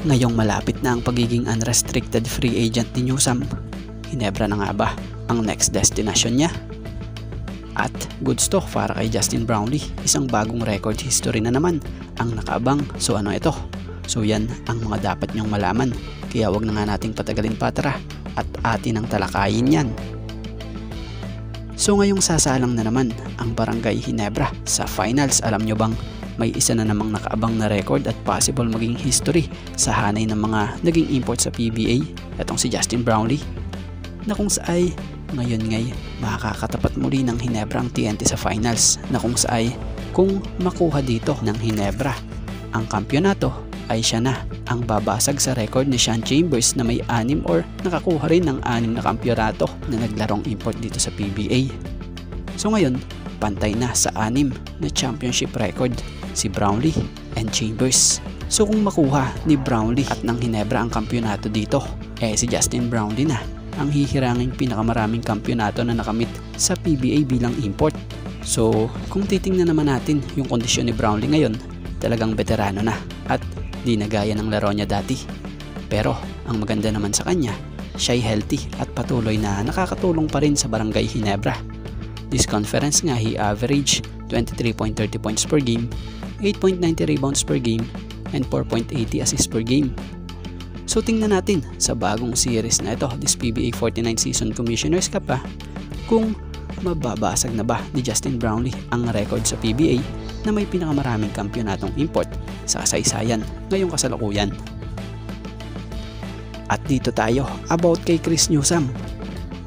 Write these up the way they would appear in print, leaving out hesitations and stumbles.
Ngayong malapit na ang pagiging unrestricted free agent ni Newsome, Ginebra na nga ba ang next destination niya? At goods to para kay Justin Brownlee, isang bagong record history na naman ang nakaabang. So ano ito? So yan ang mga dapat nyong malaman, kaya wag na nga nating patagalin pa, tara at atin ang talakayin yan. So ngayong sasalang na naman ang Barangay Ginebra sa finals. Alam nyo bang may isa na namang nakaabang na record at possible maging history sa hanay ng mga naging import sa PBA, itong si Justin Brownlee, na kung saay ngayon ngay makakatapat muli ng Ginebra ang TNT sa finals, na kung saay kung makuha dito ng Ginebra ang kampyonato ay siya na ang babasag sa record ni Sean Chambers na may 6 or nakakuha rin ng 6 na kampyonato na naglarong import dito sa PBA. So ngayon pantay na sa 6 na championship record si Brownlee and Chambers. So kung makuha ni Brownlee at ng Ginebra ang kampyonato dito, si Justin Brownlee na ang hihiranging pinakamaraming kampyonato na nakamit sa PBA bilang import. So kung titingnan naman natin yung kondisyon ni Brownlee ngayon, talagang veterano na at di na gaya ng laro niya dati. Pero ang maganda naman sa kanya, siya'y healthy at patuloy na nakakatulong pa rin sa Barangay Ginebra. This conference nga, he averaged 23.30 points per game, 8.90 rebounds per game, and 4.80 assists per game. So tingnan natin sa bagong series na ito, this PBA 49 Season Commissioner's Cup kung mababasag na ba ni Justin Brownlee ang record sa PBA na may pinakamaraming kampyonatong import sa kasaysayan ngayong kasalukuyan. At dito tayo about kay Chris Newsome.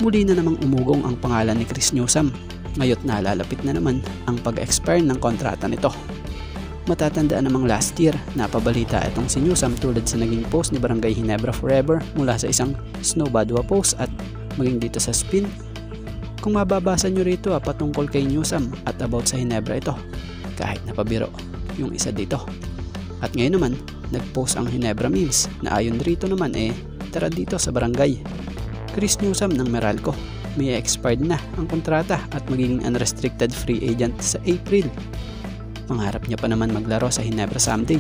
Muli na namang umugong ang pangalan ni Chris Newsome. Ngayon nalalapit na naman ang pag-expire ng kontrata nito. Matatandaan namang last year napabalita itong si Newsome tulad sa naging post ni Barangay Ginebra Forever mula sa isang Snow Badua post at maging dito sa Spin. Kung mababasa nyo rito patungkol kay Newsome at about sa Ginebra ito, kahit napabiro yung isa dito. At ngayon naman nagpost ang Ginebra memes na ayon rito naman tara dito sa barangay. Chris Newsome ng Meralco, may expired na ang kontrata at magiging unrestricted free agent sa April. Pangarap niya pa naman maglaro sa Ginebra someday.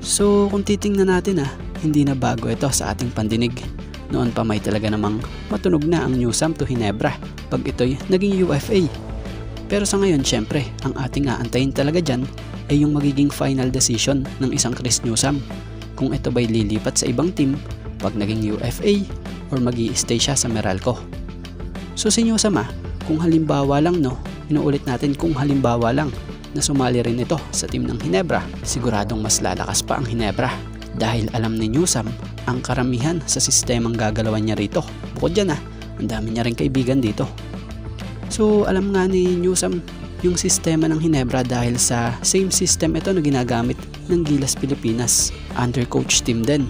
So kung titingnan natin hindi na bago ito sa ating pandinig. Noon pa may talaga namang matunog na ang Newsome to Ginebra pag ito'y naging UFA. Pero sa ngayon syempre ang ating aantayin talaga dyan ay yung magiging final decision ng isang Chris Newsome. Kung ito ba'y lilipat sa ibang team pag naging UFA or magi-stay siya sa Meralco. So si Newsome kung halimbawa lang inuulit natin kung halimbawa lang na sumali rin ito sa team ng Ginebra, siguradong mas lalakas pa ang Ginebra dahil alam ni Newsome ang karamihan sa sistemang gagalawan niya rito. Bukod dyan ang dami niya rin kaibigan dito. So alam nga ni Newsome yung sistema ng Ginebra dahil sa same system ito na ginagamit ng Gilas Pilipinas under coach Tim Den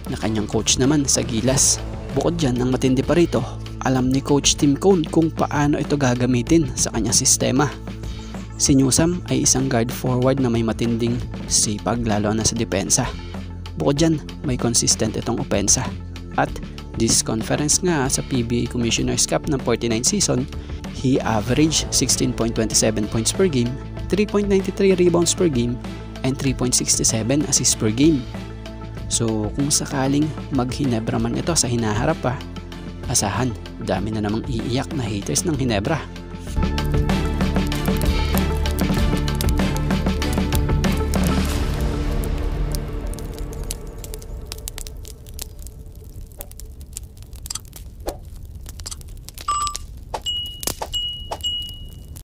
na kanyang coach naman sa Gilas. Bukod dyan ang matindi pa rito, alam ni Coach Tim Cone kung paano ito gagamitin sa kanyang sistema. Si Newsome ay isang guard forward na may matinding sipag lalo na sa depensa. Bukod dyan, may consistent itong opensa. At this conference nga sa PBA Commissioner's Cup ng 49 season, he averaged 16.27 points per game, 3.93 rebounds per game, and 3.67 assists per game. So kung sakaling mag-Ginebra man ito sa hinaharap asahan, dami na namang iiyak na haters ng Ginebra.